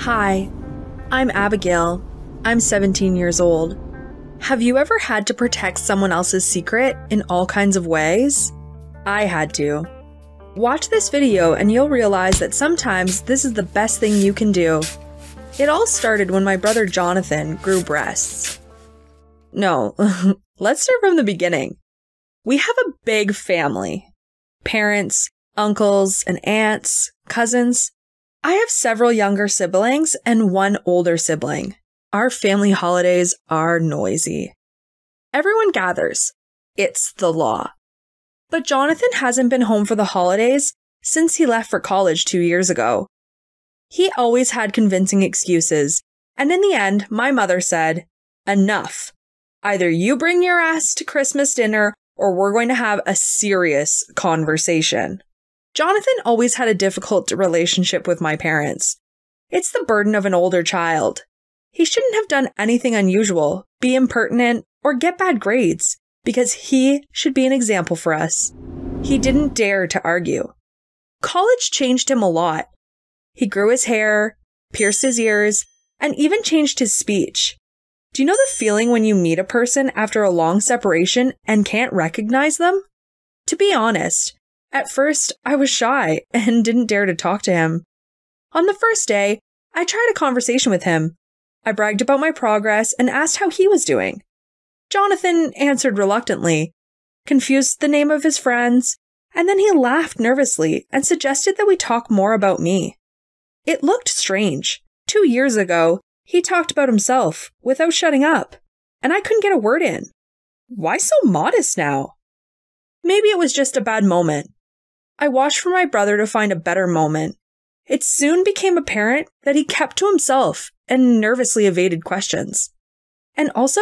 Hi, I'm Abigail. I'm 17 years old. Have you ever had to protect someone else's secret in all kinds of ways? I had to. Watch this video and you'll realize that sometimes this is the best thing you can do. It all started when my brother Jonathan grew breasts. No, let's start from the beginning. We have a big family. Parents, uncles, and aunts, cousins. I have several younger siblings and one older sibling. Our family holidays are noisy. Everyone gathers. It's the law. But Jonathan hasn't been home for the holidays since he left for college 2 years ago. He always had convincing excuses, and in the end, my mother said, "Enough. Either you bring your ass to Christmas dinner or we're going to have a serious conversation." Jonathan always had a difficult relationship with my parents. It's the burden of an older child. He shouldn't have done anything unusual, be impertinent, or get bad grades, because he should be an example for us. He didn't dare to argue. College changed him a lot. He grew his hair, pierced his ears, and even changed his speech. Do you know the feeling when you meet a person after a long separation and can't recognize them? To be honest, at first I was shy and didn't dare to talk to him. On the first day, I tried a conversation with him. I bragged about my progress and asked how he was doing. Jonathan answered reluctantly, confused the name of his friends, and then he laughed nervously and suggested that we talk more about me. It looked strange. 2 years ago, he talked about himself without shutting up, and I couldn't get a word in. Why so modest now? Maybe it was just a bad moment. I watched for my brother to find a better moment. It soon became apparent that he kept to himself and nervously evaded questions. And also,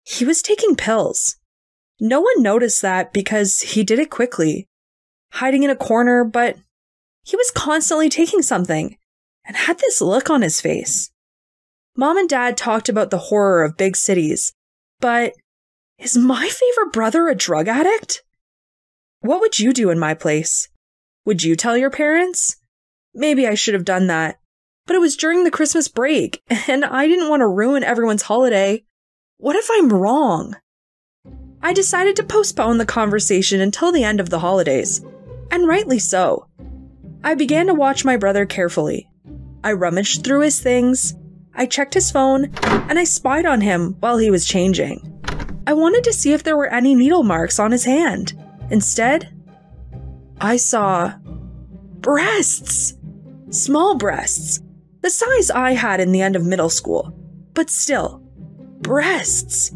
he was taking pills. No one noticed that because he did it quickly, hiding in a corner, but he was constantly taking something and had this look on his face. Mom and Dad talked about the horror of big cities, but is my favorite brother a drug addict? What would you do in my place? Would you tell your parents? Maybe I should have done that, but it was during the Christmas break, and I didn't want to ruin everyone's holiday. What if I'm wrong? I decided to postpone the conversation until the end of the holidays, and rightly so. I began to watch my brother carefully. I rummaged through his things, I checked his phone, and I spied on him while he was changing. I wanted to see if there were any needle marks on his hand. Instead, I saw breasts. Small breasts. The size I had in the end of middle school. But still, breasts.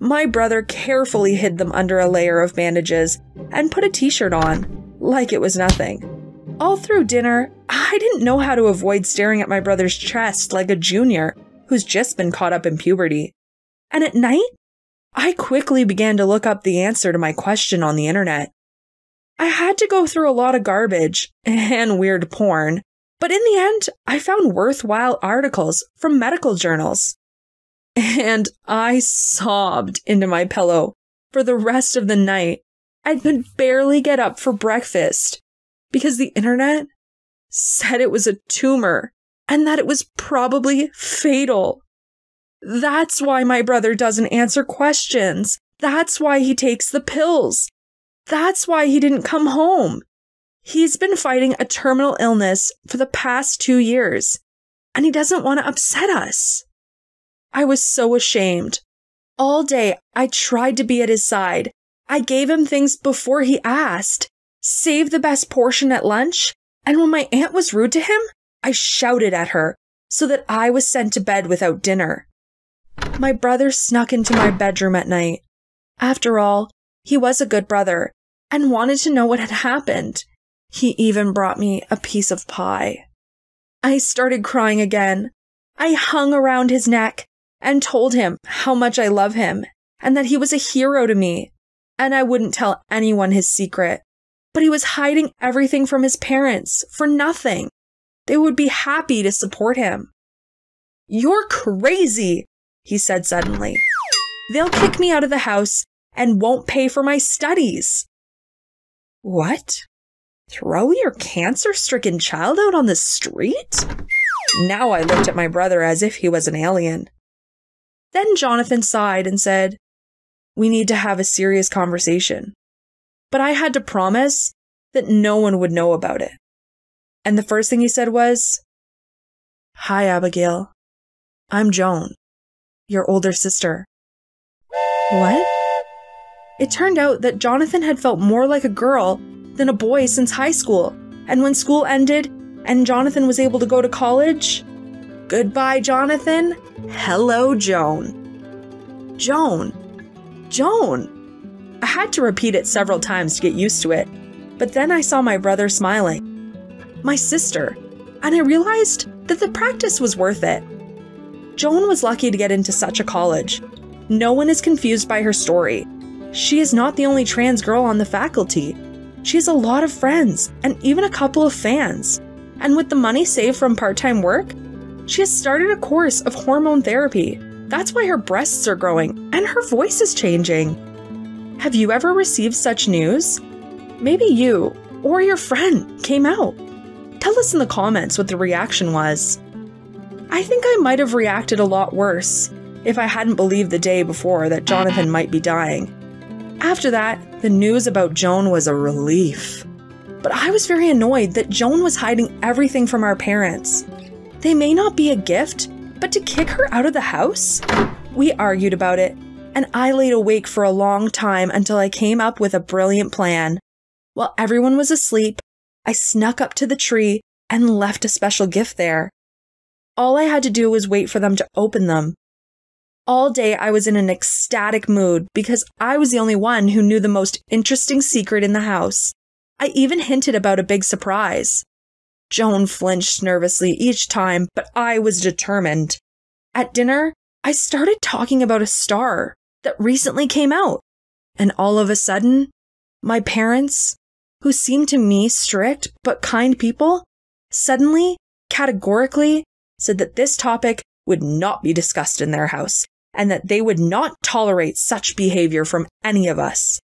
My brother carefully hid them under a layer of bandages and put a t-shirt on, like it was nothing. All through dinner, I didn't know how to avoid staring at my brother's chest like a junior who's just been caught up in puberty. And at night, I quickly began to look up the answer to my question on the internet. I had to go through a lot of garbage and weird porn, but in the end, I found worthwhile articles from medical journals. And I sobbed into my pillow for the rest of the night. I could barely get up for breakfast because the internet said it was a tumor and that it was probably fatal. That's why my brother doesn't answer questions. That's why he takes the pills. That's why he didn't come home. He's been fighting a terminal illness for the past 2 years, and he doesn't want to upset us. I was so ashamed. All day, I tried to be at his side. I gave him things before he asked, saved the best portion at lunch, and when my aunt was rude to him, I shouted at her so that I was sent to bed without dinner. My brother snuck into my bedroom at night. After all, he was a good brother and wanted to know what had happened. He even brought me a piece of pie. I started crying again. I hung around his neck and told him how much I love him and that he was a hero to me, and I wouldn't tell anyone his secret. But he was hiding everything from his parents for nothing. They would be happy to support him. "You're crazy," he said suddenly. "They'll kick me out of the house and won't pay for my studies." What? Throw your cancer-stricken child out on the street? Now I looked at my brother as if he was an alien. Then Jonathan sighed and said, "We need to have a serious conversation." But I had to promise that no one would know about it. And the first thing he said was, "Hi, Abigail. I'm Joan, your older sister." What? It turned out that Jonathan had felt more like a girl than a boy since high school. And when school ended and Jonathan was able to go to college, goodbye, Jonathan. Hello, Joan. Joan. Joan. I had to repeat it several times to get used to it, but then I saw my brother smiling. My sister. And I realized that the practice was worth it. Joan was lucky to get into such a college. No one is confused by her story. She is not the only trans girl on the faculty. She has a lot of friends and even a couple of fans. And with the money saved from part-time work, she has started a course of hormone therapy. That's why her breasts are growing and her voice is changing. Have you ever received such news? Maybe you or your friend came out. Tell us in the comments what the reaction was. I think I might have reacted a lot worse if I hadn't believed the day before that Jonathan might be dying. After that, the news about Joan was a relief. But I was very annoyed that Joan was hiding everything from our parents. They may not be a gift, but to kick her out of the house? We argued about it, and I laid awake for a long time until I came up with a brilliant plan. While everyone was asleep, I snuck up to the tree and left a special gift there. All I had to do was wait for them to open them. All day I was in an ecstatic mood because I was the only one who knew the most interesting secret in the house. I even hinted about a big surprise. Joan flinched nervously each time, but I was determined. At dinner, I started talking about a star that recently came out. And all of a sudden, my parents, who seemed to me strict but kind people, suddenly, categorically, said that this topic would not be discussed in their house, and that they would not tolerate such behavior from any of us.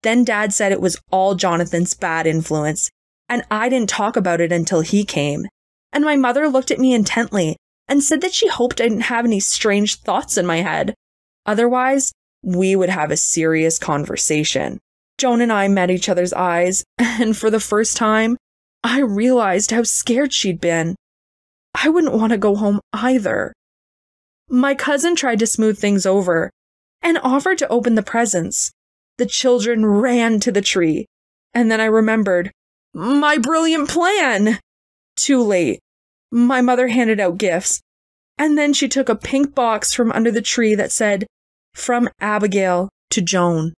Then Dad said it was all Jonathan's bad influence, and I didn't talk about it until he came. And my mother looked at me intently and said that she hoped I didn't have any strange thoughts in my head. Otherwise, we would have a serious conversation. Joan and I met each other's eyes, and for the first time, I realized how scared she'd been. I wouldn't want to go home either. My cousin tried to smooth things over and offered to open the presents. The children ran to the tree, and then I remembered my brilliant plan. Too late. My mother handed out gifts, and then she took a pink box from under the tree that said, "From Abigail to Joan."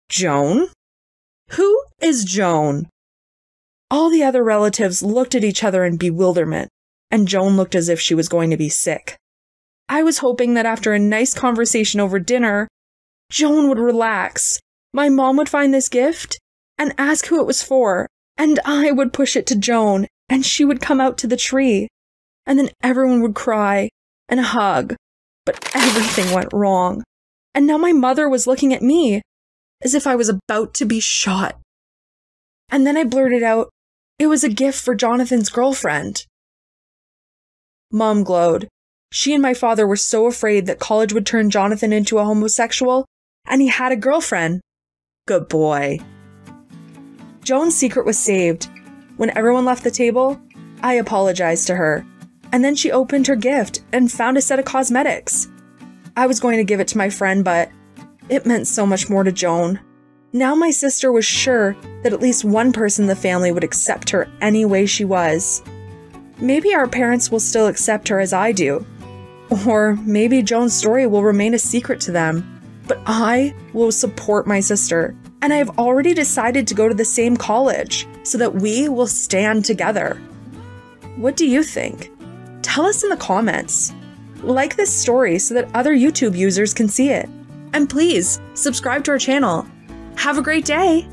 Joan? Who is Joan? All the other relatives looked at each other in bewilderment, and Joan looked as if she was going to be sick. I was hoping that after a nice conversation over dinner, Joan would relax, my mom would find this gift and ask who it was for, and I would push it to Joan, and she would come out to the tree, and then everyone would cry and hug, but everything went wrong, and now my mother was looking at me as if I was about to be shot. And then I blurted out, it was a gift for Jonathan's girlfriend. Mom glowed. She and my father were so afraid that college would turn Jonathan into a homosexual, and he had a girlfriend. Good boy. Joan's secret was saved. When everyone left the table, I apologized to her, and then she opened her gift and found a set of cosmetics. I was going to give it to my friend, but it meant so much more to Joan. Now my sister was sure that at least one person in the family would accept her any way she was. Maybe our parents will still accept her as I do. Or maybe Joan's story will remain a secret to them. But I will support my sister, and I have already decided to go to the same college so that we will stand together. What do you think? Tell us in the comments. Like this story so that other YouTube users can see it. And please, subscribe to our channel. Have a great day!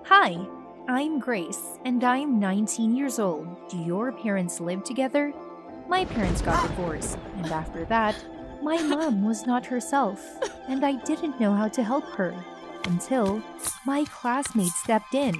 Hi, I'm Grace, and I'm 19 years old. Do your parents live together? My parents got divorced, and after that, my mom was not herself, and I didn't know how to help her. Until my classmate stepped in.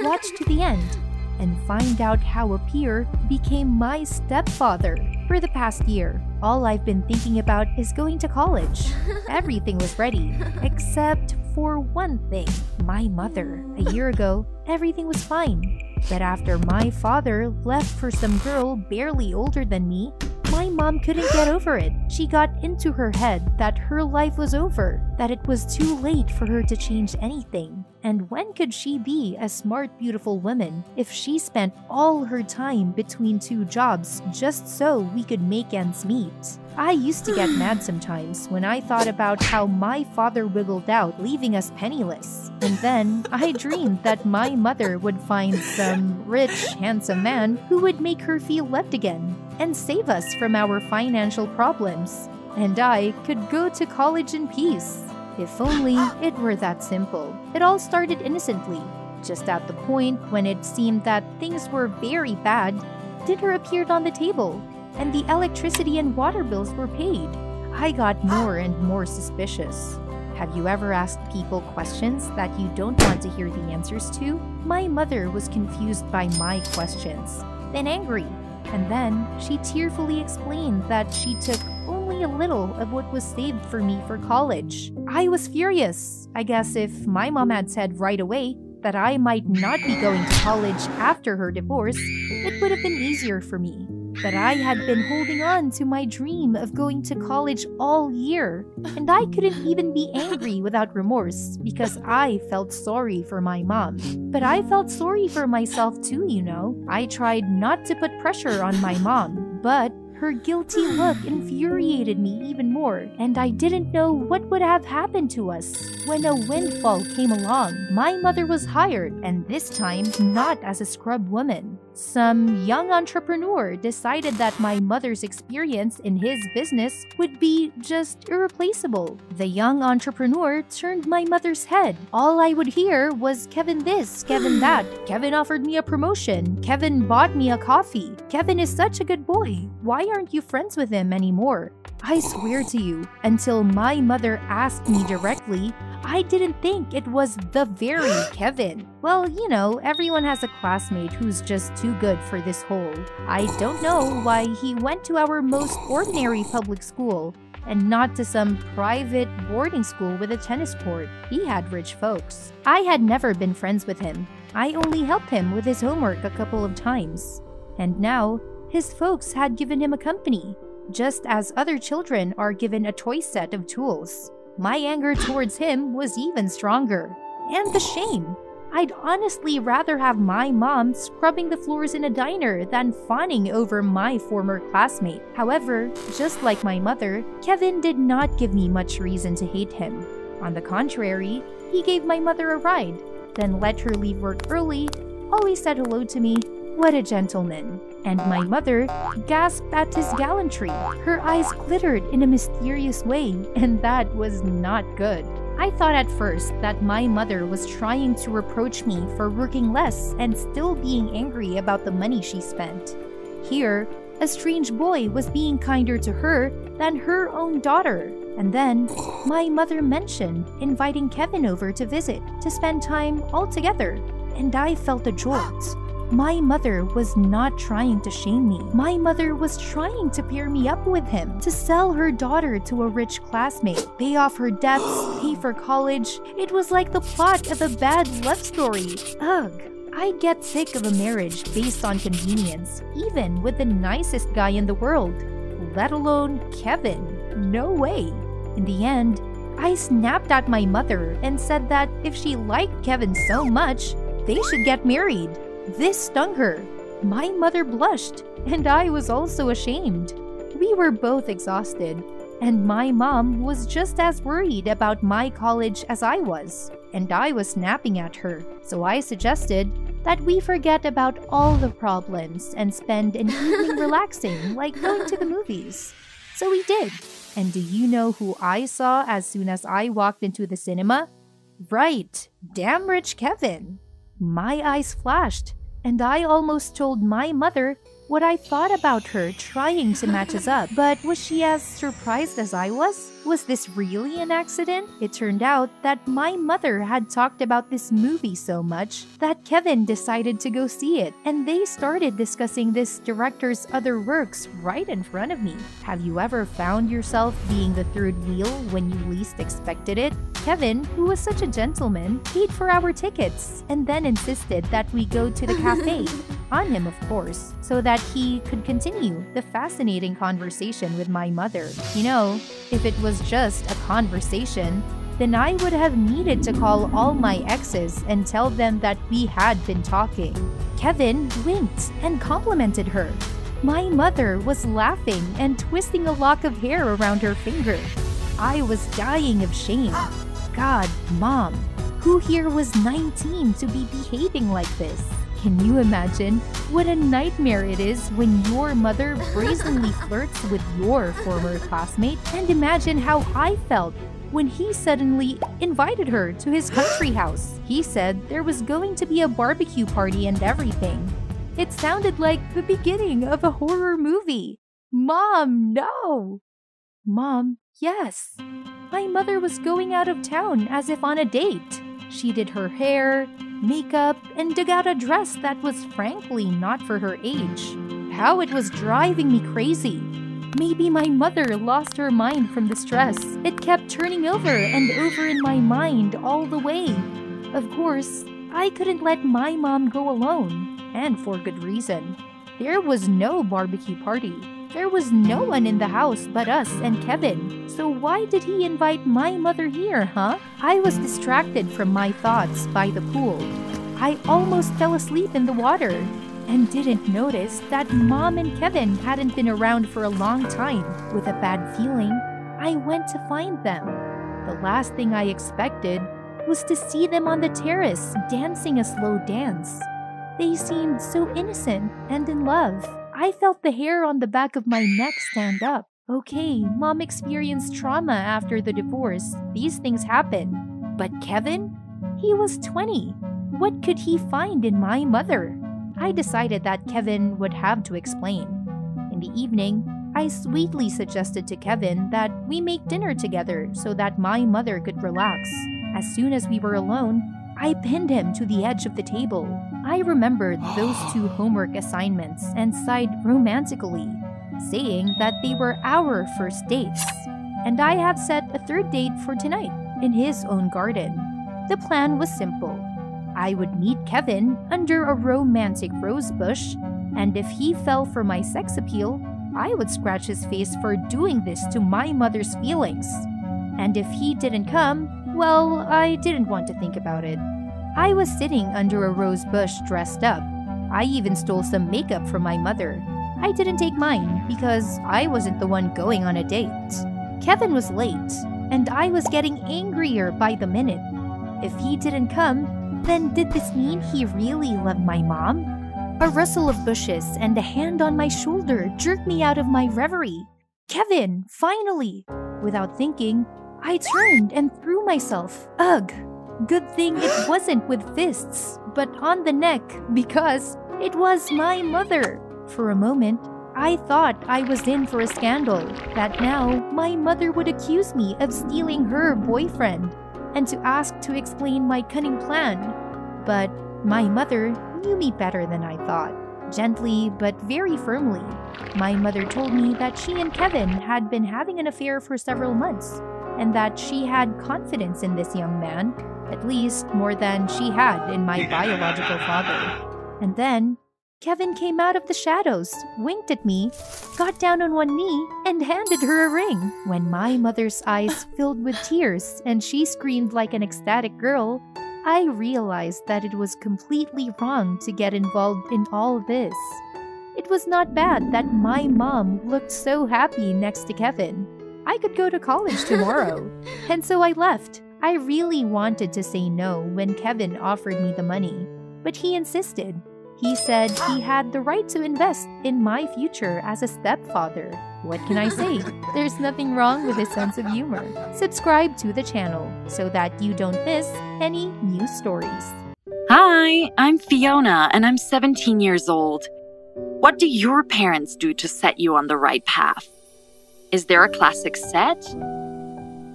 Watch to the end. and find out how a peer became my stepfather. For the past year, all I've been thinking about is going to college. Everything was ready, except for one thing, my mother. A year ago, everything was fine. But after my father left for some girl barely older than me, my mom couldn't get over it. She got into her head that her life was over, that it was too late for her to change anything. And when could she be a smart, beautiful woman if she spent all her time between two jobs just so we could make ends meet? I used to get mad sometimes when I thought about how my father wiggled out, leaving us penniless. And then I dreamed that my mother would find some rich, handsome man who would make her feel loved again and save us from our financial problems. And I could go to college in peace. If only it were that simple. It all started innocently. Just at the point when it seemed that things were very bad, dinner appeared on the table, and the electricity and water bills were paid. I got more and more suspicious. Have you ever asked people questions that you don't want to hear the answers to? My mother was confused by my questions, then angry, and then she tearfully explained that she took only a little of what was saved for me for college. I was furious. I guess if my mom had said right away that I might not be going to college after her divorce, it would have been easier for me. But I had been holding on to my dream of going to college all year, and I couldn't even be angry without remorse because I felt sorry for my mom. But I felt sorry for myself too, you know. I tried not to put pressure on my mom, but her guilty look infuriated me even more, and I didn't know what would have happened to us when a windfall came along. My mother was hired, and this time not as a scrub woman. Some young entrepreneur decided that my mother's experience in his business would be just irreplaceable. The young entrepreneur turned my mother's head. All I would hear was Kevin this, Kevin that. Kevin offered me a promotion. Kevin bought me a coffee. Kevin is such a good boy. Why aren't you friends with him anymore? I swear to you, until my mother asked me directly, I didn't think it was the very Kevin. Well, you know, everyone has a classmate who's just too good for this hole. I don't know why he went to our most ordinary public school and not to some private boarding school with a tennis court. He had rich folks. I had never been friends with him. I only helped him with his homework a couple of times. And now, his folks had given him a company, just as other children are given a toy set of tools. My anger towards him was even stronger. And the shame. I'd honestly rather have my mom scrubbing the floors in a diner than fawning over my former classmate. However, just like my mother, Kevin did not give me much reason to hate him. On the contrary, he gave my mother a ride, then let her leave work early, always said hello to me. What a gentleman. And my mother gasped at his gallantry. Her eyes glittered in a mysterious way, and that was not good. I thought at first that my mother was trying to reproach me for working less and still being angry about the money she spent. Here, a strange boy was being kinder to her than her own daughter. And then, my mother mentioned inviting Kevin over to visit, to spend time all together, and I felt a jolt. My mother was not trying to shame me. My mother was trying to pair me up with him, to sell her daughter to a rich classmate, pay off her debts, pay for college. It was like the plot of a bad love story. Ugh. I get sick of a marriage based on convenience, even with the nicest guy in the world, let alone Kevin. No way. In the end, I snapped at my mother and said that if she liked Kevin so much, they should get married. This stung her. My mother blushed, and I was also ashamed. We were both exhausted, and my mom was just as worried about my college as I was, and I was snapping at her. So I suggested that we forget about all the problems and spend an evening relaxing, like going to the movies. So we did. And do you know who I saw as soon as I walked into the cinema? Right, damn rich Kevin. My eyes flashed, and I almost told my mother what I thought about her trying to match us up. But was she as surprised as I was? Was this really an accident? It turned out that my mother had talked about this movie so much that Kevin decided to go see it, and they started discussing this director's other works right in front of me. Have you ever found yourself being the third wheel when you least expected it? Kevin, who was such a gentleman, paid for our tickets and then insisted that we go to the cafe, on him of course, so that he could continue the fascinating conversation with my mother. You know, if it was just a conversation, then I would have needed to call all my exes and tell them that we had been talking. Kevin winked and complimented her. My mother was laughing and twisting a lock of hair around her finger. I was dying of shame. God, Mom, who here was 19 to be behaving like this? Can you imagine what a nightmare it is when your mother brazenly flirts with your former classmate? And imagine how I felt when he suddenly invited her to his country house. He said there was going to be a barbecue party and everything. It sounded like the beginning of a horror movie. Mom, no! Mom, yes. My mother was going out of town as if on a date. She did her hair, makeup, and dug out a dress that was frankly not for her age. How it was driving me crazy. Maybe my mother lost her mind from the stress. It kept turning over and over in my mind all the way. Of course, I couldn't let my mom go alone, and for good reason. There was no barbecue party. There was no one in the house but us and Kevin. So why did he invite my mother here, huh? I was distracted from my thoughts by the pool. I almost fell asleep in the water and didn't notice that Mom and Kevin hadn't been around for a long time. With a bad feeling, I went to find them. The last thing I expected was to see them on the terrace dancing a slow dance. They seemed so innocent and in love. I felt the hair on the back of my neck stand up. Okay, Mom experienced trauma after the divorce. These things happen. But Kevin? He was 20. What could he find in my mother? I decided that Kevin would have to explain. In the evening, I sweetly suggested to Kevin that we make dinner together so that my mother could relax. As soon as we were alone, I pinned him to the edge of the table. I remembered those 2 homework assignments and sighed romantically, saying that they were our first dates. And I have set a 3rd date for tonight in his own garden. The plan was simple. I would meet Kevin under a romantic rose bush, and if he fell for my sex appeal, I would scratch his face for doing this to my mother's feelings. And if he didn't come, well, I didn't want to think about it. I was sitting under a rose bush dressed up. I even stole some makeup from my mother. I didn't take mine because I wasn't the one going on a date. Kevin was late, and I was getting angrier by the minute. If he didn't come, then did this mean he really loved my mom? A rustle of bushes and a hand on my shoulder jerked me out of my reverie. Kevin, finally! Without thinking, I turned and threw myself. Ugh! Good thing it wasn't with fists, but on the neck, because it was my mother. For a moment, I thought I was in for a scandal, that now my mother would accuse me of stealing her boyfriend, and to ask to explain my cunning plan. But my mother knew me better than I thought. Gently but very firmly, my mother told me that she and Kevin had been having an affair for several months, and that she had confidence in this young man, at least more than she had in my biological father. And then, Kevin came out of the shadows, winked at me, got down on one knee, and handed her a ring. When my mother's eyes filled with tears and she screamed like an ecstatic girl, I realized that it was completely wrong to get involved in all this. It was not bad that my mom looked so happy next to Kevin. I could go to college tomorrow. And so I left. I really wanted to say no when Kevin offered me the money, but he insisted. He said he had the right to invest in my future as a stepfather. What can I say? There's nothing wrong with his sense of humor. Subscribe to the channel so that you don't miss any new stories. Hi, I'm Fiona and I'm 17 years old. What do your parents do to set you on the right path? Is there a classic set?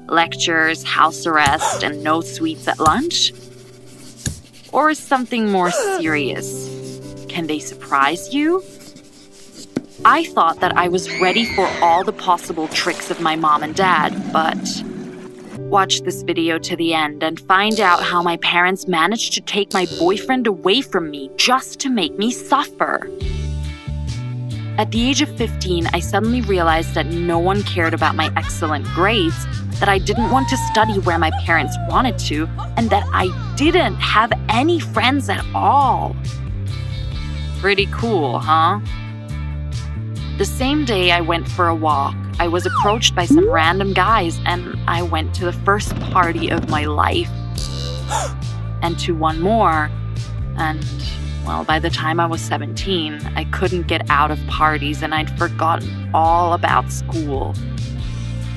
Lectures, house arrest, and no sweets at lunch? Or is something more serious? Can they surprise you? I thought that I was ready for all the possible tricks of my mom and dad, but watch this video to the end and find out how my parents managed to take my boyfriend away from me just to make me suffer. At the age of 15, I suddenly realized that no one cared about my excellent grades, that I didn't want to study where my parents wanted to, and that I didn't have any friends at all. Pretty cool, huh? The same day I went for a walk, I was approached by some random guys, and I went to the first party of my life. And to one more, and well, by the time I was 17, I couldn't get out of parties and I'd forgotten all about school.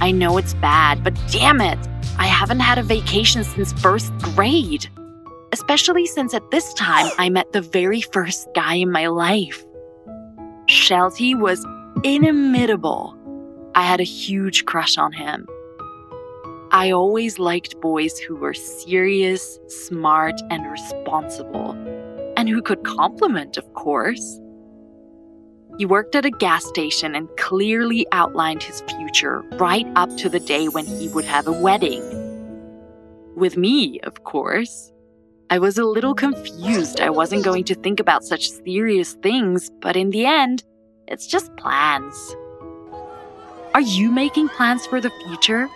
I know it's bad, but damn it, I haven't had a vacation since first grade. Especially since at this time, I met the very first guy in my life. Shelty was inimitable. I had a huge crush on him. I always liked boys who were serious, smart, and responsible. And who could compliment, of course. He worked at a gas station and clearly outlined his future right up to the day when he would have a wedding. With me, of course. I was a little confused. I wasn't going to think about such serious things, but in the end, it's just plans. Are you making plans for the future?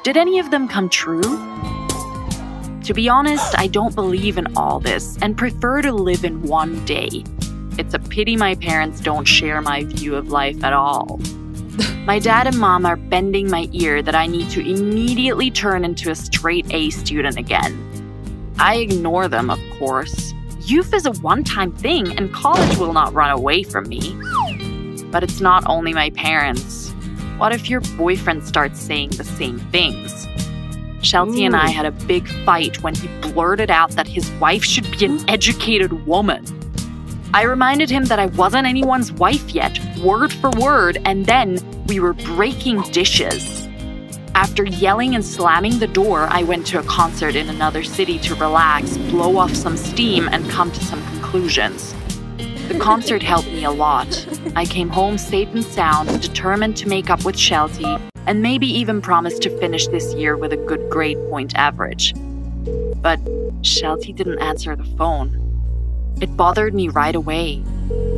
Did any of them come true? To be honest, I don't believe in all this and prefer to live in one day. It's a pity my parents don't share my view of life at all. My dad and mom are bending my ear that I need to immediately turn into a straight A student again. I ignore them, of course. Youth is a one-time thing and college will not run away from me. But it's not only my parents. What if your boyfriend starts saying the same things? Shelty and I had a big fight when he blurted out that his wife should be an educated woman. I reminded him that I wasn't anyone's wife yet, word for word, and then we were breaking dishes. After yelling and slamming the door, I went to a concert in another city to relax, blow off some steam, and come to some conclusions. The concert helped me a lot. I came home safe and sound, determined to make up with Shelty, and maybe even promised to finish this year with a good grade point average. But Shelty didn't answer the phone. It bothered me right away.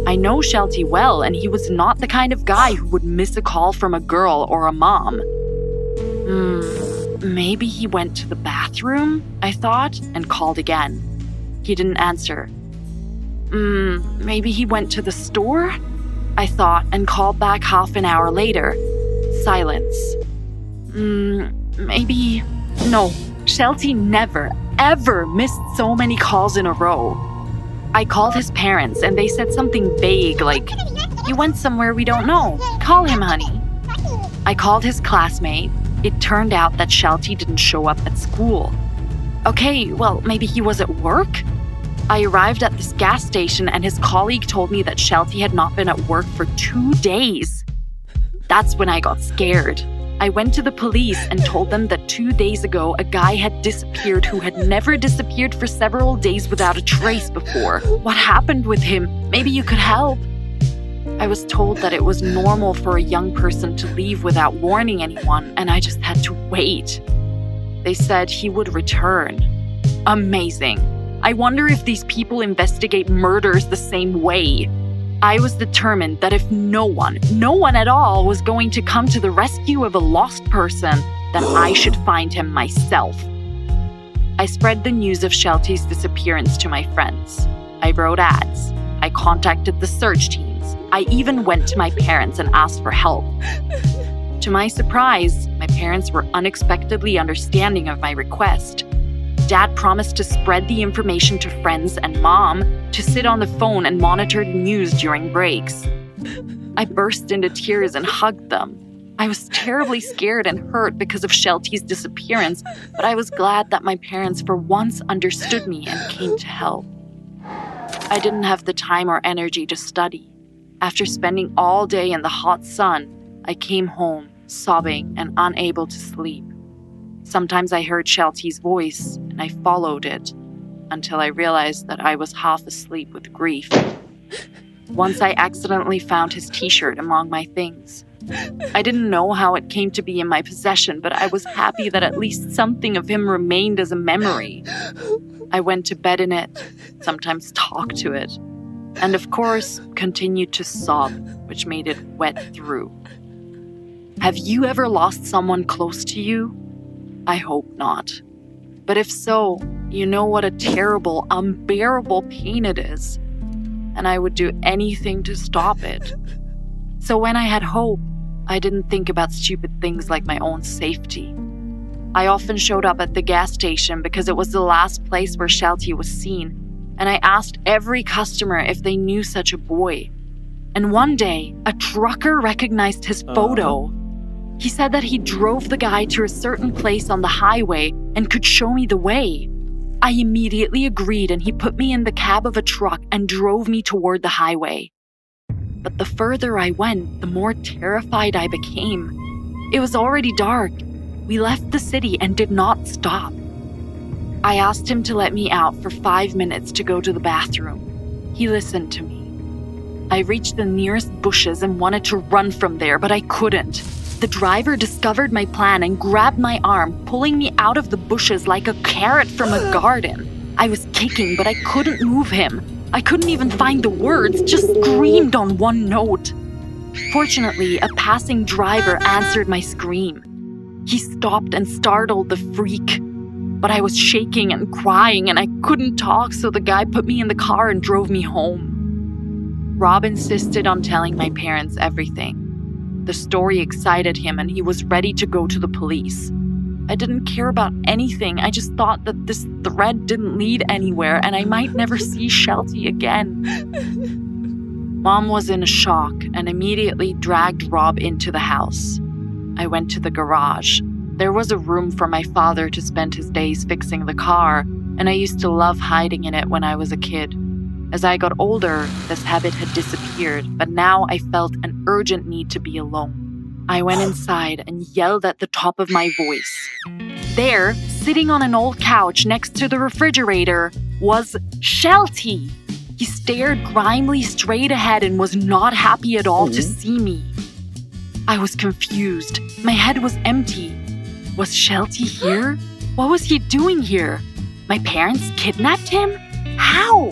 I know Shelty well, and he was not the kind of guy who would miss a call from a girl or a mom. Maybe he went to the bathroom, I thought, and called again. He didn't answer. Maybe he went to the store, I thought, and called back half an hour later. Silence. Maybe... No, Shelty never, ever missed so many calls in a row. I called his parents, and they said something vague like, "You went somewhere we don't know. Call him, honey." I called his classmate. It turned out that Shelty didn't show up at school. Okay, well, maybe he was at work? I arrived at this gas station and his colleague told me that Shelty had not been at work for 2 days. That's when I got scared. I went to the police and told them that 2 days ago a guy had disappeared who had never disappeared for several days without a trace before. What happened with him? Maybe you could help. I was told that it was normal for a young person to leave without warning anyone, and I just had to wait. They said he would return. Amazing. I wonder if these people investigate murders the same way. I was determined that if no one at all was going to come to the rescue of a lost person, then I should find him myself. I spread the news of Shelty's disappearance to my friends. I wrote ads. I contacted the search teams. I even went to my parents and asked for help. To my surprise, my parents were unexpectedly understanding of my request. Dad promised to spread the information to friends and Mom to sit on the phone and monitor the news during breaks. I burst into tears and hugged them. I was terribly scared and hurt because of Shelty's disappearance, but I was glad that my parents for once understood me and came to help. I didn't have the time or energy to study. After spending all day in the hot sun, I came home, sobbing and unable to sleep. Sometimes I heard Shelty's voice, and I followed it until I realized that I was half asleep with grief. Once I accidentally found his t-shirt among my things. I didn't know how it came to be in my possession, but I was happy that at least something of him remained as a memory. I went to bed in it, sometimes talked to it, and of course, continued to sob, which made it wet through. Have you ever lost someone close to you? I hope not. But if so, you know what a terrible, unbearable pain it is. And I would do anything to stop it. So when I had hope, I didn't think about stupid things like my own safety. I often showed up at the gas station because it was the last place where Shelty was seen, and I asked every customer if they knew such a boy. And one day, a trucker recognized his photo. He said that he drove the guy to a certain place on the highway and could show me the way. I immediately agreed, and he put me in the cab of a truck and drove me toward the highway. But the further I went, the more terrified I became. It was already dark. We left the city and did not stop. I asked him to let me out for 5 minutes to go to the bathroom. He listened to me. I reached the nearest bushes and wanted to run from there, but I couldn't. The driver discovered my plan and grabbed my arm, pulling me out of the bushes like a carrot from a garden. I was kicking, but I couldn't move him. I couldn't even find the words, just screamed on one note. Fortunately, a passing driver answered my scream. He stopped and startled the freak. But I was shaking and crying, and I couldn't talk, so the guy put me in the car and drove me home. Rob insisted on telling my parents everything. The story excited him, and he was ready to go to the police. I didn't care about anything. I just thought that this thread didn't lead anywhere, and I might never see Shelty again. Mom was in a shock and immediately dragged Rob into the house. I went to the garage. There was a room for my father to spend his days fixing the car, and I used to love hiding in it when I was a kid. As I got older, this habit had disappeared, but now I felt an urgent need to be alone. I went inside and yelled at the top of my voice. There, sitting on an old couch next to the refrigerator, was Shelty. He stared grimly straight ahead and was not happy at all to see me. I was confused. My head was empty. Was Shelty here? What was he doing here? My parents kidnapped him? How?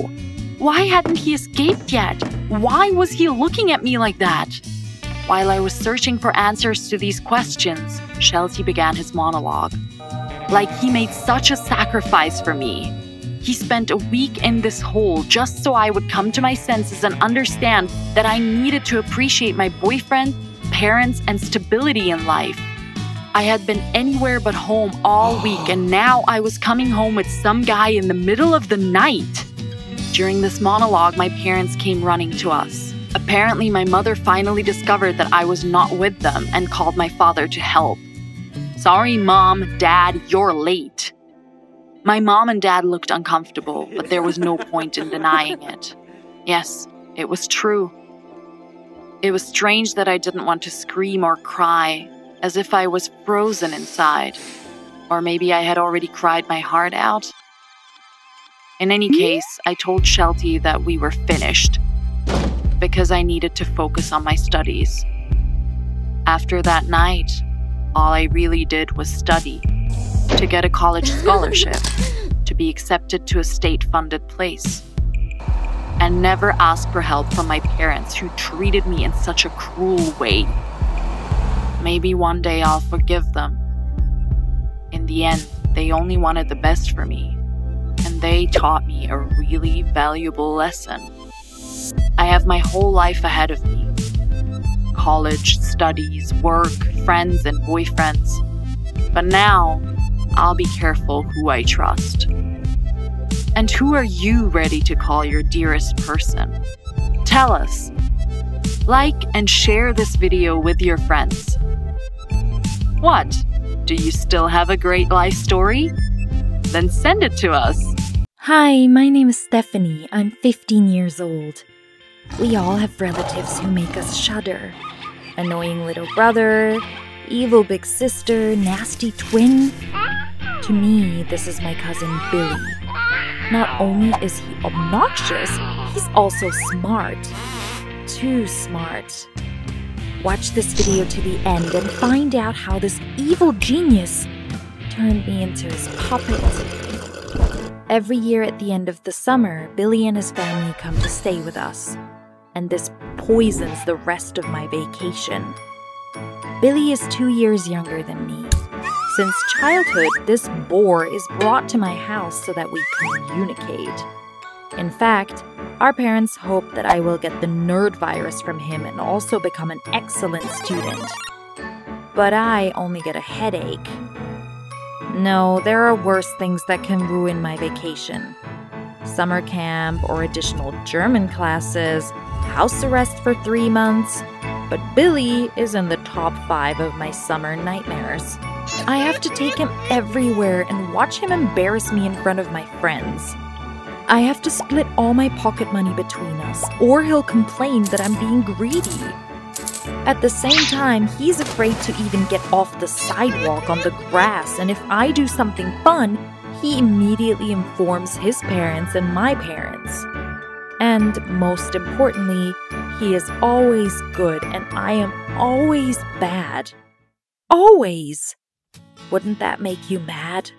Why hadn't he escaped yet? Why was he looking at me like that? While I was searching for answers to these questions, Shelty began his monologue. Like he made such a sacrifice for me. He spent a week in this hole just so I would come to my senses and understand that I needed to appreciate my boyfriend, parents, and stability in life. I had been anywhere but home all week, and now I was coming home with some guy in the middle of the night. During this monologue, my parents came running to us. Apparently, my mother finally discovered that I was not with them and called my father to help. Sorry, Mom, Dad, you're late. My mom and dad looked uncomfortable, but there was no point in denying it. Yes, it was true. It was strange that I didn't want to scream or cry, as if I was frozen inside. Or maybe I had already cried my heart out. In any case, I told Shelty that we were finished, because I needed to focus on my studies. After that night, all I really did was study, to get a college scholarship, to be accepted to a state-funded place, and never ask for help from my parents who treated me in such a cruel way. Maybe one day I'll forgive them. In the end, they only wanted the best for me, and they taught me a really valuable lesson. I have my whole life ahead of me. College, studies, work, friends, and boyfriends. But now, I'll be careful who I trust. And who are you ready to call your dearest person? Tell us. Like and share this video with your friends. What? Do you still have a great life story? Then send it to us. Hi, my name is Stephanie. I'm 15 years old. We all have relatives who make us shudder. Annoying little brother, evil big sister, nasty twin. To me, this is my cousin Billy. Not only is he obnoxious, he's also smart. Too smart. Watch this video to the end and find out how this evil genius turned me into his puppet. Every year at the end of the summer, Billy and his family come to stay with us. And this poisons the rest of my vacation. Billy is 2 years younger than me. Since childhood, this boar is brought to my house so that we communicate. In fact, our parents hope that I will get the nerd virus from him and also become an excellent student. But I only get a headache. No, there are worse things that can ruin my vacation. Summer camp or additional German classes, house arrest for 3 months. But Billy is in the top 5 of my summer nightmares. I have to take him everywhere and watch him embarrass me in front of my friends. I have to split all my pocket money between us, or he'll complain that I'm being greedy. At the same time, he's afraid to even get off the sidewalk on the grass, and if I do something fun, he immediately informs his parents and my parents. And most importantly, he is always good and I am always bad. Always! Wouldn't that make you mad?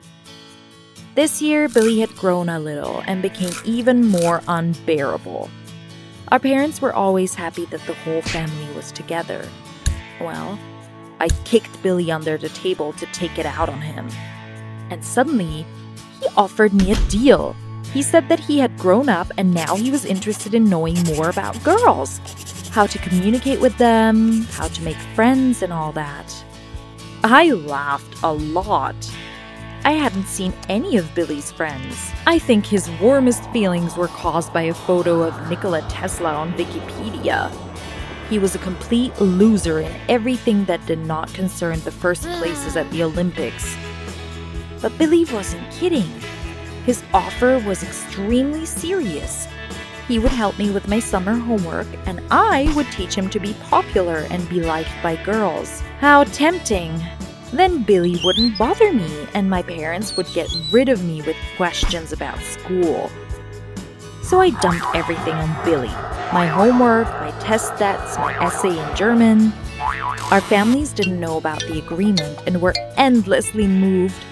This year, Billy had grown a little and became even more unbearable. Our parents were always happy that the whole family was together. Well, I kicked Billy under the table to take it out on him. And suddenly, he offered me a deal. He said that he had grown up and now he was interested in knowing more about girls. How to communicate with them, how to make friends and all that. I laughed a lot. I hadn't seen any of Billy's friends. I think his warmest feelings were caused by a photo of Nikola Tesla on Wikipedia. He was a complete loser in everything that did not concern the first places at the Olympics. But Billy wasn't kidding. His offer was extremely serious. He would help me with my summer homework, and I would teach him to be popular and be liked by girls. How tempting! Then Billy wouldn't bother me, and my parents would get rid of me with questions about school. So I dumped everything on Billy. My homework, my test stats, my essay in German. Our families didn't know about the agreement and were endlessly moved.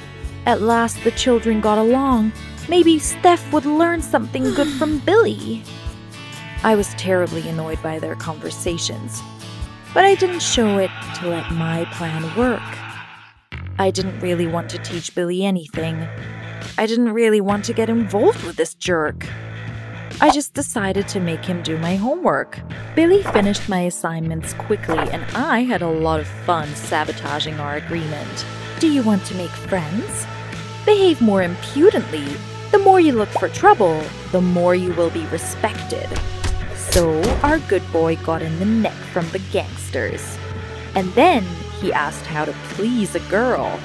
At last the children got along. Maybe Steph would learn something good from Billy. I was terribly annoyed by their conversations, but I didn't show it to let my plan work. I didn't really want to teach Billy anything. I didn't really want to get involved with this jerk. I just decided to make him do my homework. Billy finished my assignments quickly and I had a lot of fun sabotaging our agreement. Do you want to make friends? Behave more impudently. The more you look for trouble, the more you will be respected. So our good boy got in the neck from the gangsters. And then he asked how to please a girl.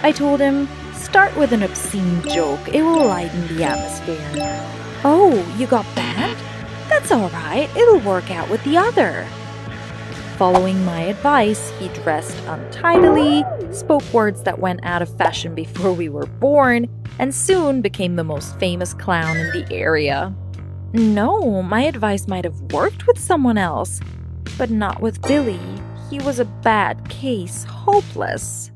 I told him, start with an obscene joke. It will lighten the atmosphere. Oh, you got banned? That's alright. It'll work out with the other. Following my advice, he dressed untidily, spoke words that went out of fashion before we were born, and soon became the most famous clown in the area. No, my advice might have worked with someone else, but not with Billy. He was a bad case, hopeless.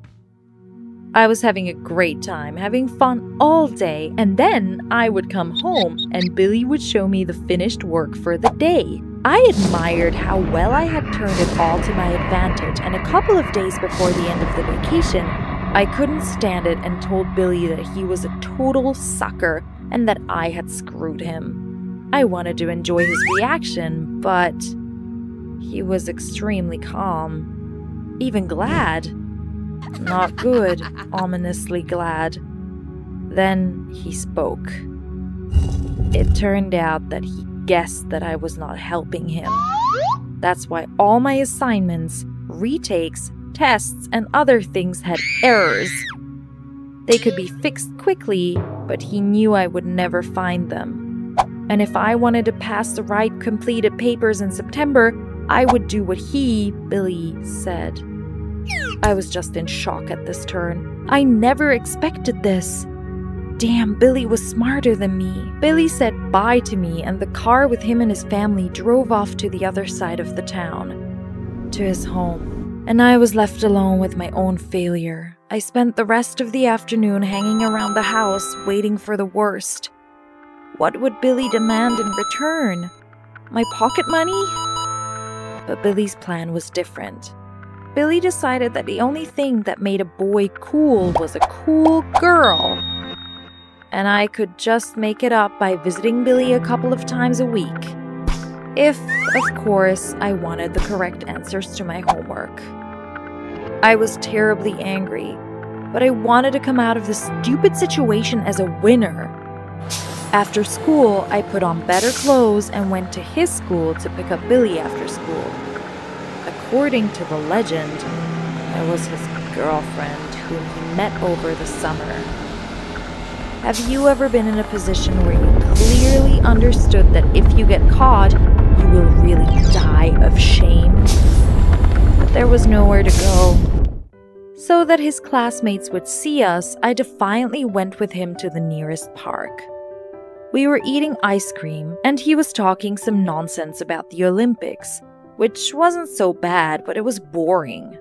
I was having a great time, having fun all day, and then I would come home and Billy would show me the finished work for the day. I admired how well I had turned it all to my advantage, and a couple of days before the end of the vacation, I couldn't stand it and told Billy that he was a total sucker and that I had screwed him. I wanted to enjoy his reaction, but he was extremely calm, even glad. Not good, ominously glad. Then he spoke. It turned out that he guessed that I was not helping him. That's why all my assignments, retakes, tests, and other things had errors. They could be fixed quickly, but he knew I would never find them. And if I wanted to pass the right completed papers in September, I would do what he, Billy, said. I was just in shock at this turn. I never expected this. Damn, Billy was smarter than me. Billy said bye to me, and the car with him and his family drove off to the other side of the town, to his home. And I was left alone with my own failure. I spent the rest of the afternoon hanging around the house, waiting for the worst. What would Billy demand in return? My pocket money? But Billy's plan was different. Billy decided that the only thing that made a boy cool was a cool girl. And I could just make it up by visiting Billy a couple of times a week. If, of course, I wanted the correct answers to my homework. I was terribly angry, but I wanted to come out of this stupid situation as a winner. After school, I put on better clothes and went to his school to pick up Billy after school. According to the legend, I was his girlfriend whom he met over the summer. Have you ever been in a position where you clearly understood that if you get caught, you will really die of shame? But there was nowhere to go. So that his classmates would see us, I defiantly went with him to the nearest park. We were eating ice cream, and he was talking some nonsense about the Olympics, which wasn't so bad, but it was boring.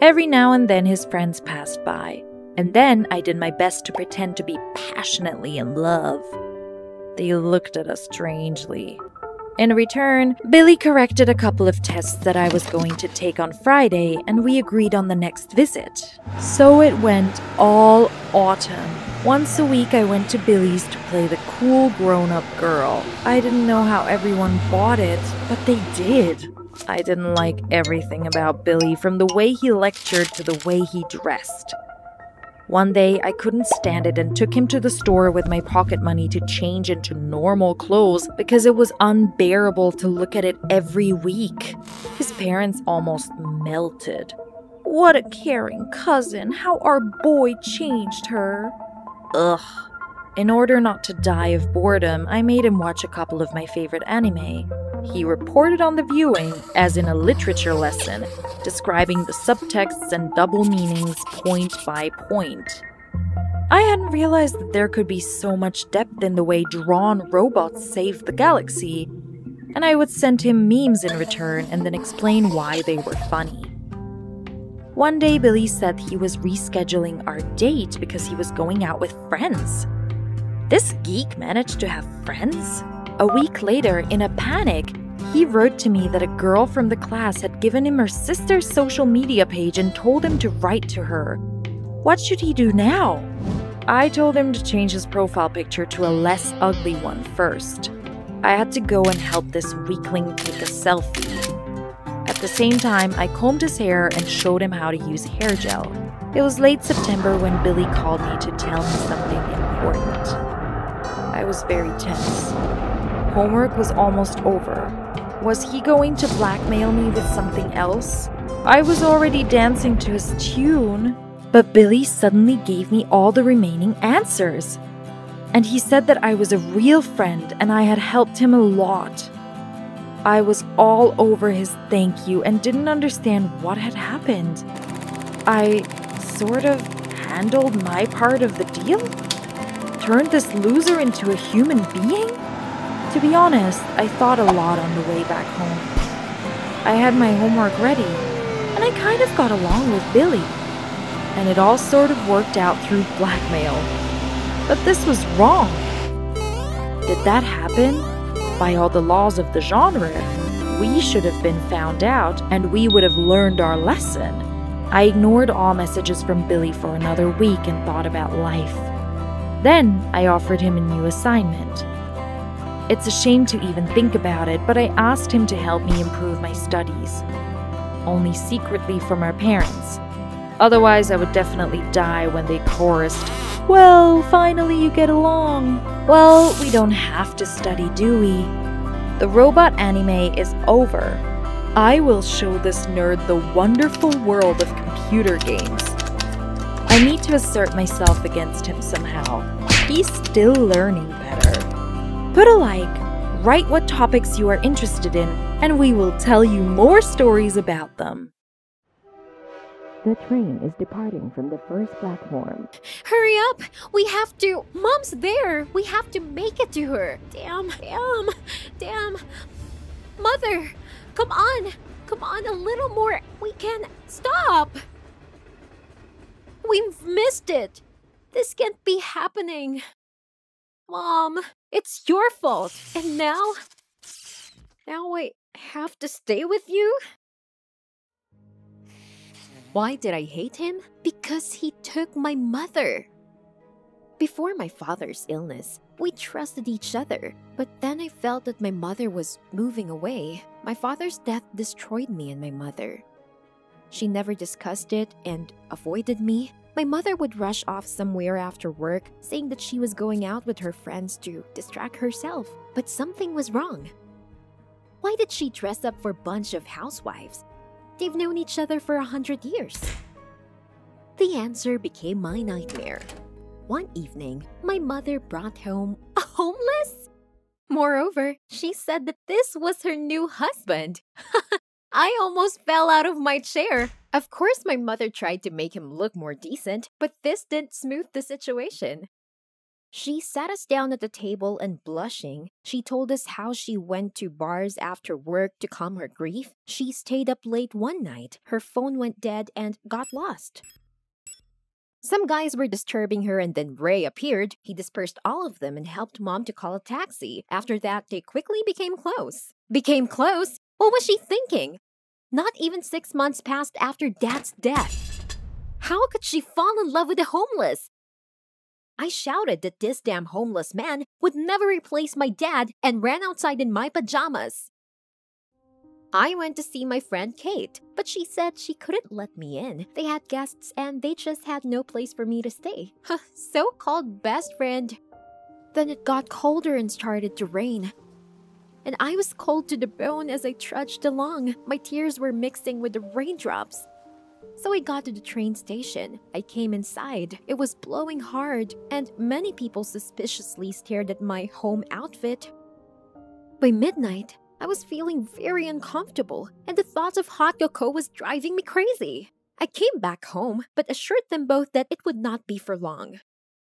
Every now and then his friends passed by. And then I did my best to pretend to be passionately in love. They looked at us strangely. In return, Billy corrected a couple of tests that I was going to take on Friday, and we agreed on the next visit. So it went all autumn. Once a week I went to Billy's to play the cool grown-up girl. I didn't know how everyone bought it, but they did. I didn't like everything about Billy, from the way he lectured to the way he dressed. One day, I couldn't stand it and took him to the store with my pocket money to change into normal clothes because it was unbearable to look at it every week. His parents almost melted. What a caring cousin, how our boy changed her. Ugh. In order not to die of boredom, I made him watch a couple of my favorite anime. He reported on the viewing, as in a literature lesson, describing the subtexts and double meanings point by point. I hadn't realized that there could be so much depth in the way drawn robots save the galaxy, and I would send him memes in return and then explain why they were funny. One day, Billy said he was rescheduling our date because he was going out with friends. This geek managed to have friends? A week later, in a panic, he wrote to me that a girl from the class had given him her sister's social media page and told him to write to her. What should he do now? I told him to change his profile picture to a less ugly one first. I had to go and help this weakling take a selfie. At the same time, I combed his hair and showed him how to use hair gel. It was late September when Billy called me to tell me something important. I was very tense. Homework was almost over. Was he going to blackmail me with something else? I was already dancing to his tune. But Billy suddenly gave me all the remaining answers. And he said that I was a real friend and I had helped him a lot. I was all over his thank you and didn't understand what had happened. I sort of handled my part of the deal? Turned this loser into a human being? To be honest, I thought a lot on the way back home. I had my homework ready, and I kind of got along with Billy. And it all sort of worked out through blackmail. But this was wrong. Did that happen? By all the laws of the genre, we should have been found out and we would have learned our lesson. I ignored all messages from Billy for another week and thought about life. Then I offered him a new assignment. It's a shame to even think about it, but I asked him to help me improve my studies. Only secretly from our parents. Otherwise, I would definitely die when they chorused, "Well, finally you get along." Well, we don't have to study, do we? The robot anime is over. I will show this nerd the wonderful world of computer games. I need to assert myself against him somehow. He's still learning better. Put a like, write what topics you are interested in, and we will tell you more stories about them. The train is departing from the first platform. Hurry up! We have to. Mom's there! We have to make it to her! Damn. Mother! Come on, a little more. We can stop! We've missed it! This can't be happening. Mom, it's your fault. And now I have to stay with you? Why did I hate him? Because he took my mother. Before my father's illness, we trusted each other. But then I felt that my mother was moving away. My father's death destroyed me and my mother. She never discussed it and avoided me. My mother would rush off somewhere after work, saying that she was going out with her friends to distract herself. But something was wrong. Why did she dress up for a bunch of housewives? They've known each other for 100 years. The answer became my nightmare. One evening, my mother brought home a homeless? Moreover, she said that this was her new husband. I almost fell out of my chair. Of course, my mother tried to make him look more decent, but this didn't smooth the situation. She sat us down at the table and blushing, she told us how she went to bars after work to calm her grief. She stayed up late one night, her phone went dead and got lost. Some guys were disturbing her and then Ray appeared. He dispersed all of them and helped Mom to call a taxi. After that, they quickly became close. Became close? What was she thinking? Not even 6 months passed after Dad's death. How could she fall in love with a homeless? I shouted that this damn homeless man would never replace my dad and ran outside in my pajamas. I went to see my friend Kate, but she said she couldn't let me in. They had guests and they just had no place for me to stay. So-called best friend. Then it got colder and started to rain. And I was cold to the bone as I trudged along. My tears were mixing with the raindrops. So I got to the train station. I came inside. It was blowing hard, and many people suspiciously stared at my home outfit. By midnight, I was feeling very uncomfortable, and the thought of hot cocoa was driving me crazy. I came back home, but assured them both that it would not be for long.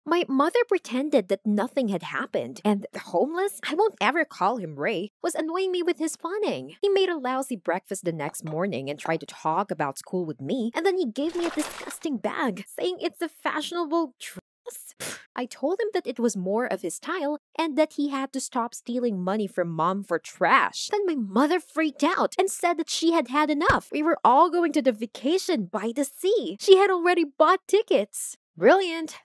My mother pretended that nothing had happened, and the homeless, I won't ever call him Ray, was annoying me with his fawning. He made a lousy breakfast the next morning and tried to talk about school with me, and then he gave me a disgusting bag, saying it's a fashionable dress. I told him that it was more of his style, and that he had to stop stealing money from Mom for trash. Then my mother freaked out and said that she had had enough. We were all going to the vacation by the sea. She had already bought tickets. Brilliant.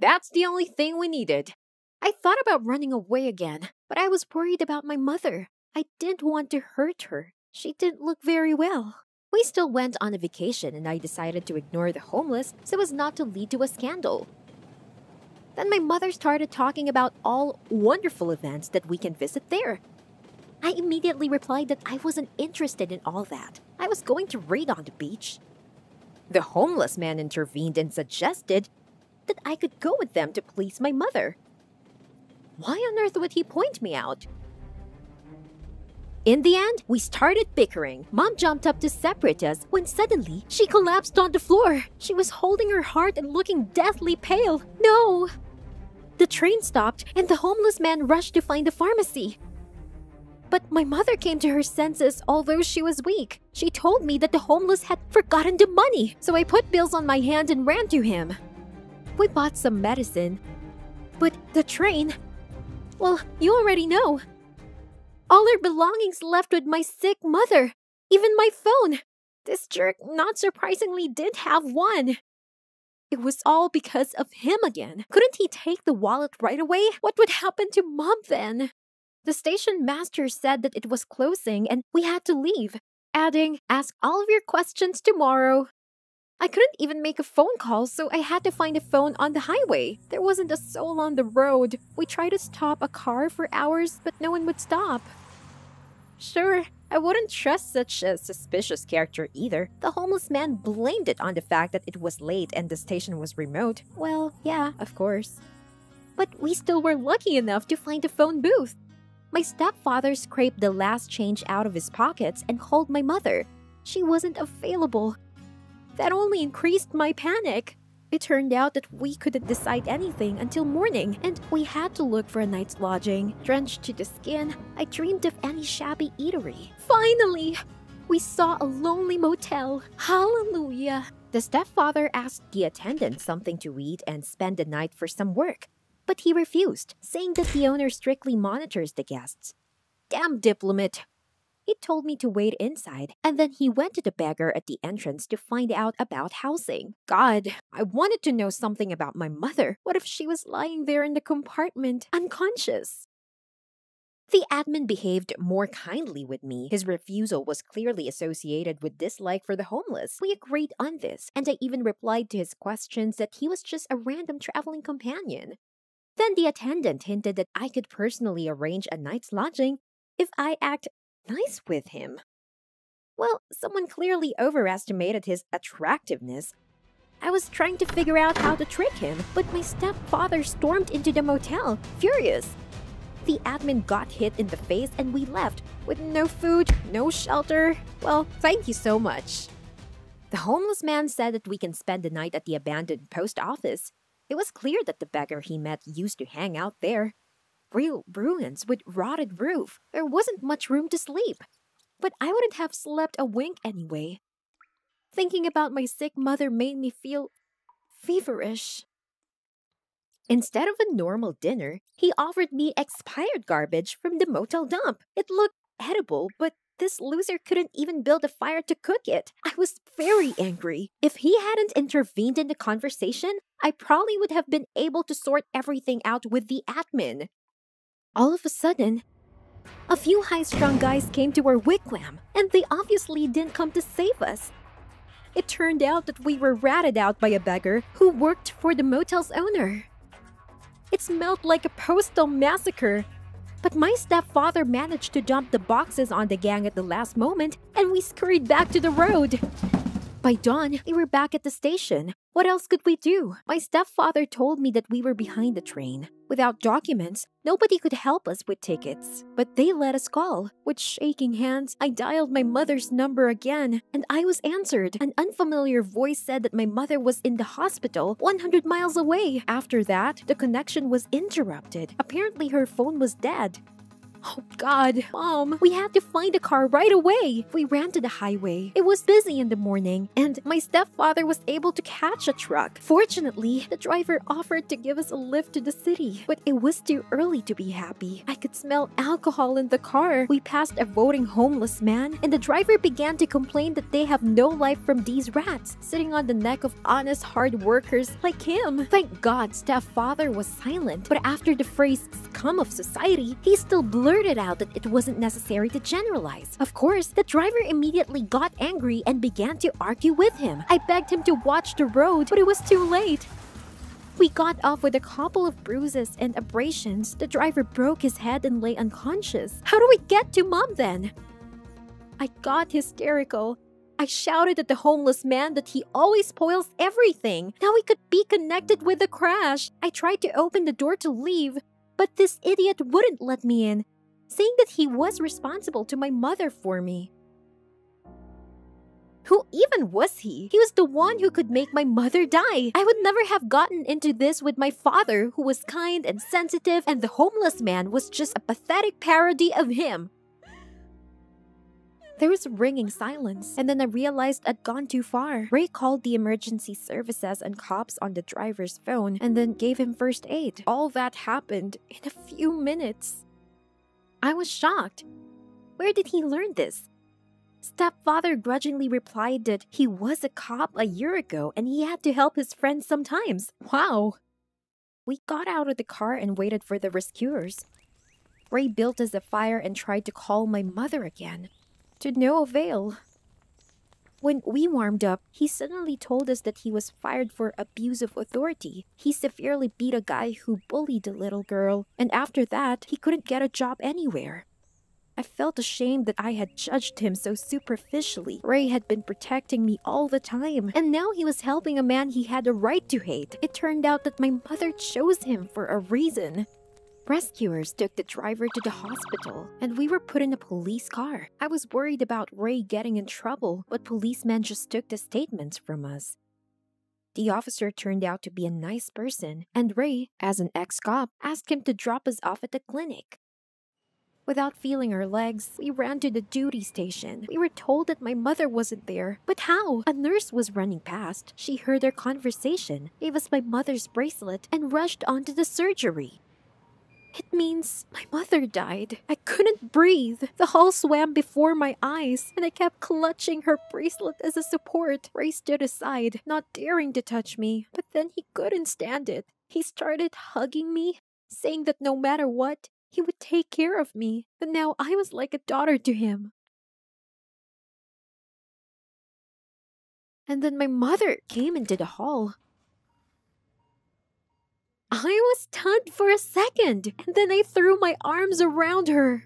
That's the only thing we needed. I thought about running away again, but I was worried about my mother. I didn't want to hurt her. She didn't look very well. We still went on a vacation and I decided to ignore the homeless so as not to lead to a scandal. Then my mother started talking about all wonderful events that we can visit there. I immediately replied that I wasn't interested in all that. I was going to read on the beach. The homeless man intervened and suggested that I could go with them to please my mother. Why on earth would he point me out? In the end, we started bickering. Mom jumped up to separate us when suddenly she collapsed on the floor. She was holding her heart and looking deathly pale. No! The train stopped and the homeless man rushed to find a pharmacy. But my mother came to her senses, although she was weak. She told me that the homeless had forgotten the money, so I put bills on my hand and ran to him. We bought some medicine, but the train, well, you already know. All our belongings left with my sick mother, even my phone. This jerk, not surprisingly, did have one. It was all because of him again. Couldn't he take the wallet right away? What would happen to Mom then? The station master said that it was closing and we had to leave, adding, "Ask all of your questions tomorrow." I couldn't even make a phone call, so I had to find a phone on the highway. There wasn't a soul on the road. We tried to stop a car for hours, but no one would stop. Sure, I wouldn't trust such a suspicious character either. The homeless man blamed it on the fact that it was late and the station was remote. Well, yeah, of course. But we still were lucky enough to find a phone booth. My stepfather scraped the last change out of his pockets and called my mother. She wasn't available. That only increased my panic. It turned out that we couldn't decide anything until morning, and we had to look for a night's lodging. Drenched to the skin, I dreamed of any shabby eatery. Finally, we saw a lonely motel. Hallelujah! The stepfather asked the attendant something to eat and spend the night for some work, but he refused, saying that the owner strictly monitors the guests. Damn diplomat! He told me to wait inside, and then he went to the beggar at the entrance to find out about housing. God, I wanted to know something about my mother. What if she was lying there in the compartment, unconscious? The admin behaved more kindly with me. His refusal was clearly associated with dislike for the homeless. We agreed on this, and I even replied to his questions that he was just a random traveling companion. Then the attendant hinted that I could personally arrange a night's lodging if I act nice with him. Well, someone clearly overestimated his attractiveness. I was trying to figure out how to trick him, but my stepfather stormed into the motel, furious. The admin got hit in the face and we left, with no food, no shelter. Well, thank you so much. The homeless man said that we can spend the night at the abandoned post office. It was clear that the beggar he met used to hang out there. Real ruins with rotted roof. There wasn't much room to sleep. But I wouldn't have slept a wink anyway. Thinking about my sick mother made me feel feverish. Instead of a normal dinner, he offered me expired garbage from the motel dump. It looked edible, but this loser couldn't even build a fire to cook it. I was very angry. If he hadn't intervened in the conversation, I probably would have been able to sort everything out with the admin. All of a sudden, a few high-strung guys came to our wigwam, and they obviously didn't come to save us. It turned out that we were ratted out by a beggar who worked for the motel's owner. It smelled like a postal massacre, but my stepfather managed to dump the boxes on the gang at the last moment, and we scurried back to the road. By dawn, we were back at the station. What else could we do? My stepfather told me that we were behind the train. Without documents, nobody could help us with tickets. But they let us call. With shaking hands, I dialed my mother's number again, and I was answered. An unfamiliar voice said that my mother was in the hospital 100 miles away. After that, the connection was interrupted. Apparently, her phone was dead. Oh God, Mom, we had to find a car right away. We ran to the highway. It was busy in the morning, and my stepfather was able to catch a truck. Fortunately, the driver offered to give us a lift to the city, but it was too early to be happy. I could smell alcohol in the car. We passed a voting homeless man, and the driver began to complain that they have no life from these rats, sitting on the neck of honest, hard workers like him. Thank God stepfather was silent, but after the phrase scum of society, he still blurted out that it wasn't necessary to generalize. Of course, the driver immediately got angry and began to argue with him. I begged him to watch the road, but it was too late. We got off with a couple of bruises and abrasions. The driver broke his head and lay unconscious. How do we get to Mom then? I got hysterical. I shouted at the homeless man that he always spoils everything. Now we could be connected with the crash. I tried to open the door to leave, but this idiot wouldn't let me in, saying that he was responsible to my mother for me. Who even was he? He was the one who could make my mother die. I would never have gotten into this with my father, who was kind and sensitive, and the homeless man was just a pathetic parody of him. There was ringing silence, and then I realized I'd gone too far. Ray called the emergency services and cops on the driver's phone and then gave him first aid. All that happened in a few minutes. I was shocked. Where did he learn this? Stepfather grudgingly replied that he was a cop a year ago and he had to help his friends sometimes. Wow. We got out of the car and waited for the rescuers. Ray built us a fire and tried to call my mother again. To no avail. When we warmed up, he suddenly told us that he was fired for abuse of authority. He severely beat a guy who bullied a little girl, and after that, he couldn't get a job anywhere. I felt ashamed that I had judged him so superficially. Ray had been protecting me all the time, and now he was helping a man he had a right to hate. It turned out that my mother chose him for a reason. Rescuers took the driver to the hospital, and we were put in a police car. I was worried about Ray getting in trouble, but policemen just took the statements from us. The officer turned out to be a nice person, and Ray, as an ex-cop, asked him to drop us off at the clinic. Without feeling our legs, we ran to the duty station. We were told that my mother wasn't there. But how? A nurse was running past. She heard our conversation, gave us my mother's bracelet, and rushed on to the surgery. It means my mother died. I couldn't breathe. The hall swam before my eyes, and I kept clutching her bracelet as a support. Ray stood aside, not daring to touch me, but then he couldn't stand it. He started hugging me, saying that no matter what, he would take care of me, and now I was like a daughter to him. And then my mother came into the hall. I was stunned for a second, and then I threw my arms around her.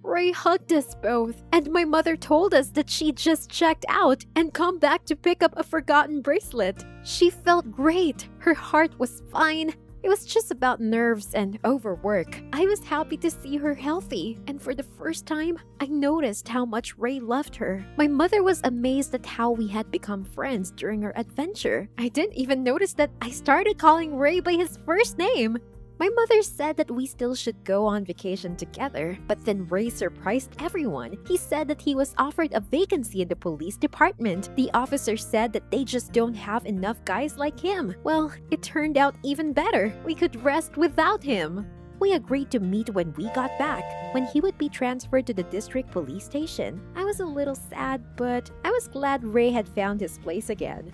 Ray hugged us both, and my mother told us that she'd just checked out and come back to pick up a forgotten bracelet. She felt great. Her heart was fine. It was just about nerves and overwork. I was happy to see her healthy, and for the first time, I noticed how much Ray loved her. My mother was amazed at how we had become friends during our adventure. I didn't even notice that I started calling Ray by his first name. My mother said that we still should go on vacation together, but then Ray surprised everyone. He said that he was offered a vacancy in the police department. The officer said that they just don't have enough guys like him. Well, it turned out even better. We could rest without him. We agreed to meet when we got back, when he would be transferred to the district police station. I was a little sad, but I was glad Ray had found his place again.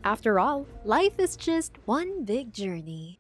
After all, life is just one big journey.